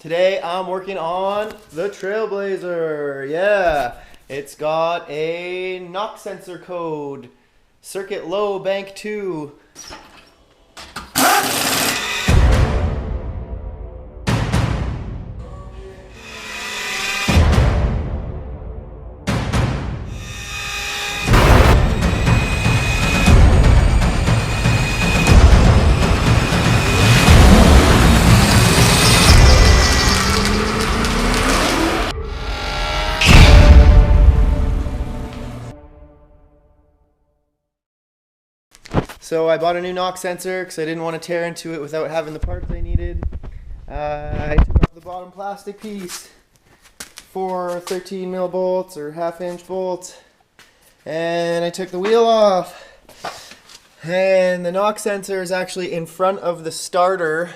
Today I'm working on the Trailblazer. Yeah, it's got a knock sensor code, circuit low, bank 2. So I bought a new knock sensor because I didn't want to tear into it without having the parts I needed. I took off the bottom plastic piece, 4 13 mil bolts or 1/2 inch bolts, and I took the wheel off. And the knock sensor is actually in front of the starter.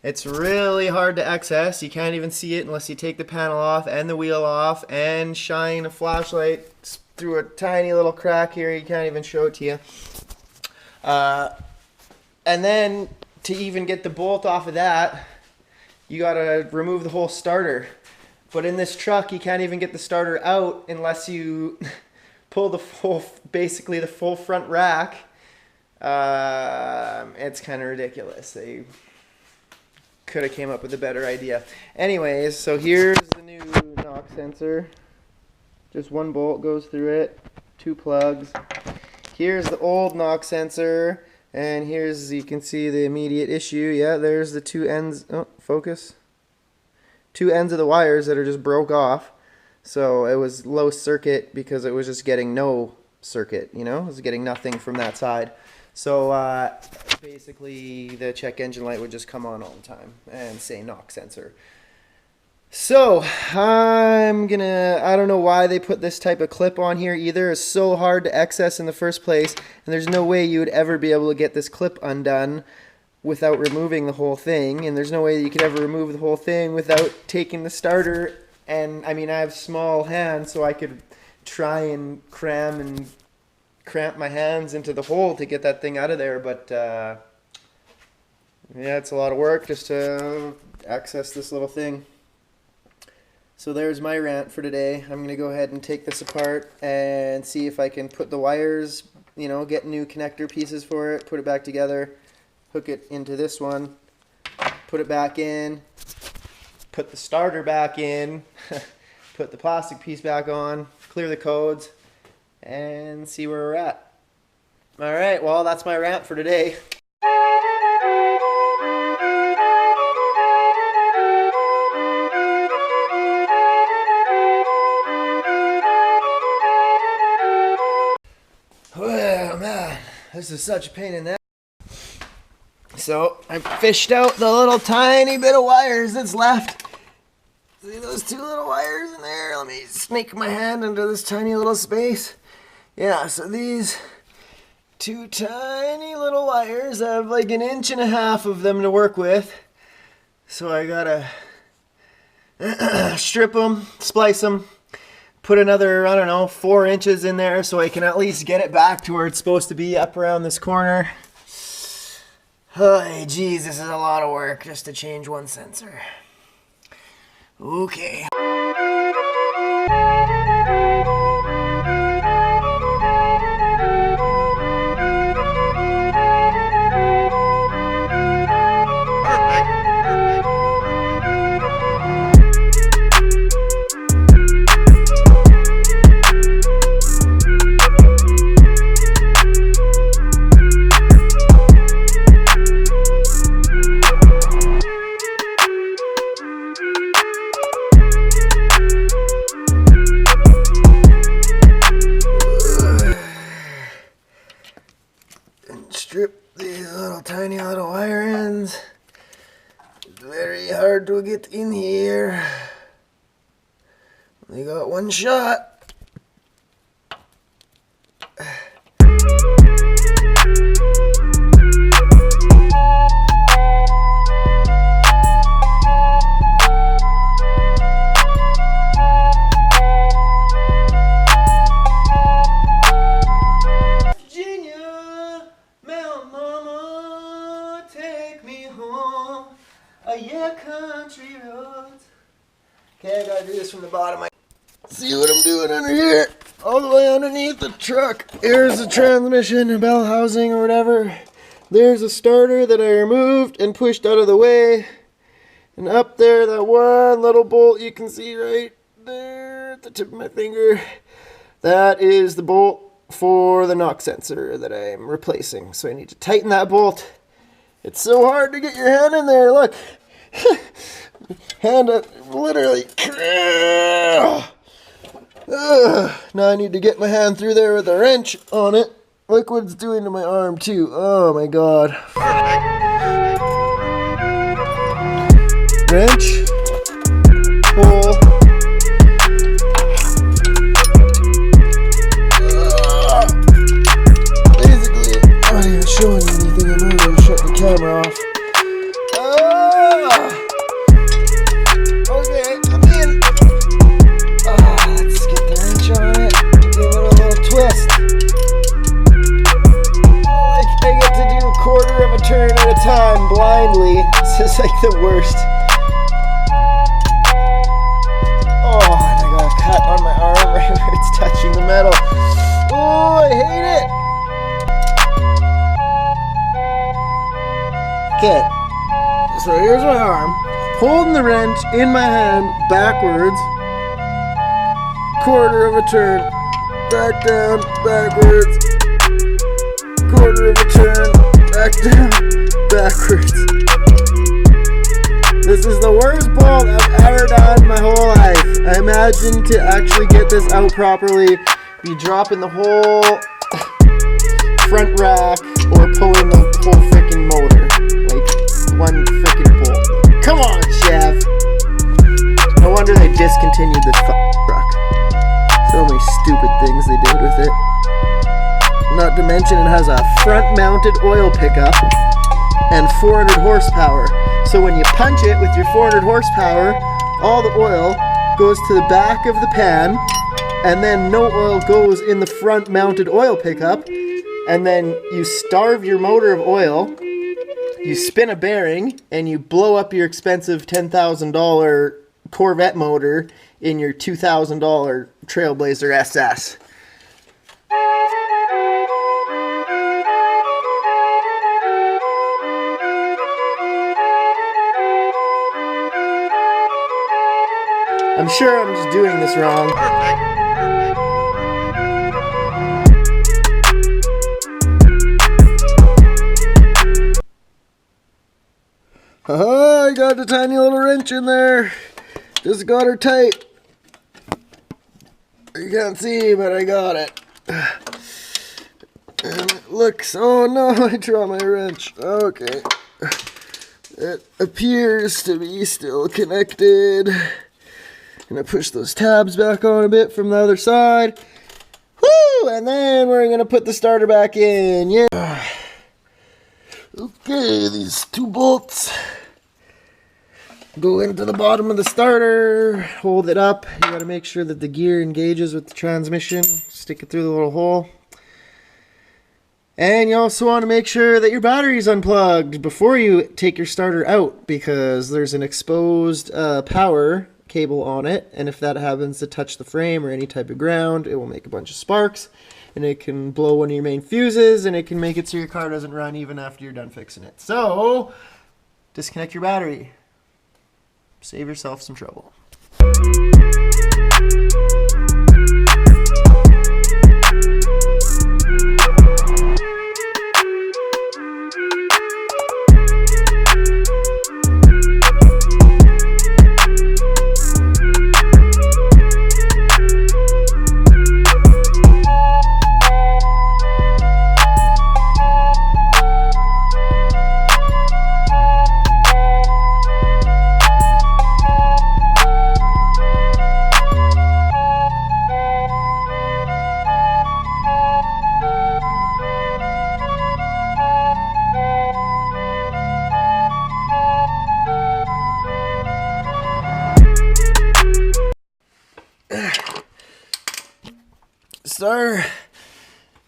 It's really hard to access. You can't even see it unless you take the panel off and the wheel off and shine a flashlight through a tiny little crack here. You can't even show it to you. And then to even get the bolt off of that, you gotta remove the whole starter. But in this truck, you can't even get the starter out unless you pull the basically the full front rack. It's kind of ridiculous. They could have came up with a better idea. Anyways, so here's the new knock sensor. Just one bolt goes through it, 2 plugs. Here's the old knock sensor, and here's, you can see the immediate issue. Yeah, there's the 2 ends, oh, focus. 2 ends of the wires that are just broke off. So it was low circuit because it was just getting no circuit, you know? It was getting nothing from that side. So basically the check engine light would just come on all the time and say knock sensor. So I don't know why they put this type of clip on here either. It's so hard to access in the first place, and there's no way you would ever be able to get this clip undone without removing the whole thing, and there's no way you could ever remove the whole thing without taking the starter. And I mean, I have small hands, so I could try and cramp my hands into the hole to get that thing out of there, but yeah, it's a lot of work just to access this little thing. So there's my rant for today. I'm going to go ahead and take this apart and see if I can put the wires, you know, get new connector pieces for it, put it back together, hook it into this one, put it back in, put the starter back in, put the plastic piece back on, clear the codes, and see where we're at. Alright, well, that's my rant for today. Well, man, this is such a pain in the ass. So I fished out the little tiny bit of wires that's left. See those 2 little wires in there? Let me snake my hand into this tiny little space. Yeah, so these 2 tiny little wires, I have like 1.5 inches of them to work with. So I gotta strip them, splice them, put another, I don't know, 4 inches in there so I can at least get it back to where it's supposed to be, up around this corner. Oh, geez, this is a lot of work just to change one sensor. Okay. Strip these little tiny little wire ends. It's very hard to get in here. Only got one shot. Yeah, come. country roads. Okay, I gotta do this from the bottom. See what I'm doing under here? All the way underneath the truck. Here's the transmission, bell housing or whatever. There's a starter that I removed and pushed out of the way. And up there, that one little bolt you can see right there at the tip of my finger. That is the bolt for the knock sensor that I'm replacing. So I need to tighten that bolt. It's so hard to get your hand in there, look. Hand up, literally. Now I need to get my hand through there with a wrench on it. Look what it's doing to my arm too. Oh my god. Wrench. Pull. Basically, I'm not even showing you anything. I'm going to shut the camera off. Okay, I'm in. Let's get the wrench on it. Give it a little twist. I get to do a quarter of a turn at a time blindly. This is like the worst. Oh, and I got a cut on my arm right where it's touching the metal. Oh, I hate it. Okay, so here's my arm. Holding the wrench in my hand backwards. Quarter of a turn. Back down, backwards. Quarter of a turn. Back down, backwards. This is the worst bolt I've ever done in my whole life. I imagine to actually get this out properly, be dropping the whole front rack or pulling the whole freaking motor. Like one freaking bolt. Come on, Chev. No wonder they discontinued this truck. So many stupid things they did with it. Not to mention it has a front-mounted oil pickup and 400 horsepower. So when you punch it with your 400 horsepower, all the oil goes to the back of the pan, and then no oil goes in the front-mounted oil pickup, and then you starve your motor of oil, you spin a bearing, and you blow up your expensive $10,000 Corvette motor in your $2,000 Trailblazer SS. I'm sure I'm just doing this wrong. I got the tiny little wrench in there. Just got her tight. You can't see, but I got it. And it looks, oh no, I dropped my wrench. Okay. It appears to be still connected. Gonna push those tabs back on a bit from the other side. Woo! And then we're gonna put the starter back in. Yeah. Okay, these two bolts go into the bottom of the starter. Hold it up. You gotta make sure that the gear engages with the transmission. Stick it through the little hole. And you also want to make sure that your battery's unplugged before you take your starter out, because there's an exposed power cable on it, and if that happens to touch the frame or any type of ground, it will make a bunch of sparks, and it can blow one of your main fuses, and it can make it so your car doesn't run even after you're done fixing it. So, disconnect your battery. Save yourself some trouble.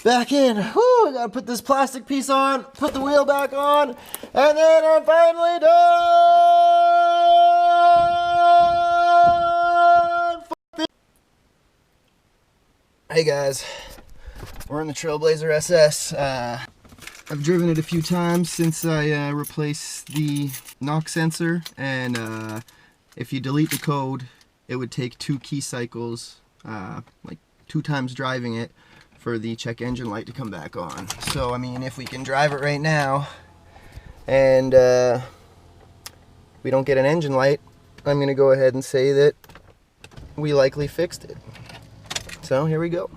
back in. Whew, I gotta put this plastic piece on, put the wheel back on, and then I'm finally done. Hey guys, we're in the Trailblazer SS. I've driven it a few times since I replaced the knock sensor, and if you delete the code, it would take 2 key cycles, like 2 times driving it, for the check engine light to come back on. So I mean, if we can drive it right now and we don't get an engine light, I'm gonna go ahead and say that we likely fixed it. So here we go.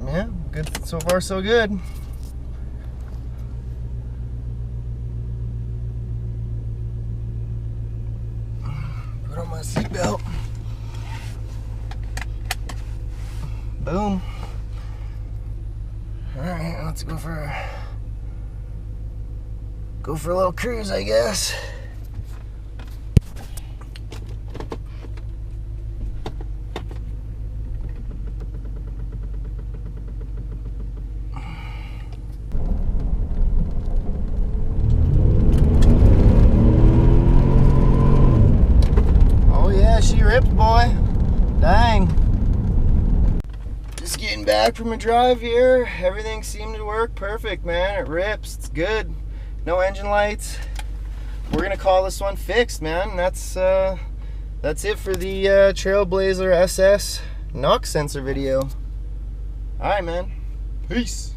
Yeah, good. So far so good. Put on my seatbelt. Boom. Alright, let's go for a little cruise, I guess. She ripped, boy. Dang. Just getting back from a drive here. Everything seemed to work perfect, man. It rips. It's good. No engine lights. We're gonna call this one fixed, man. That's it for the Trailblazer SS knock sensor video. All right, man. Peace.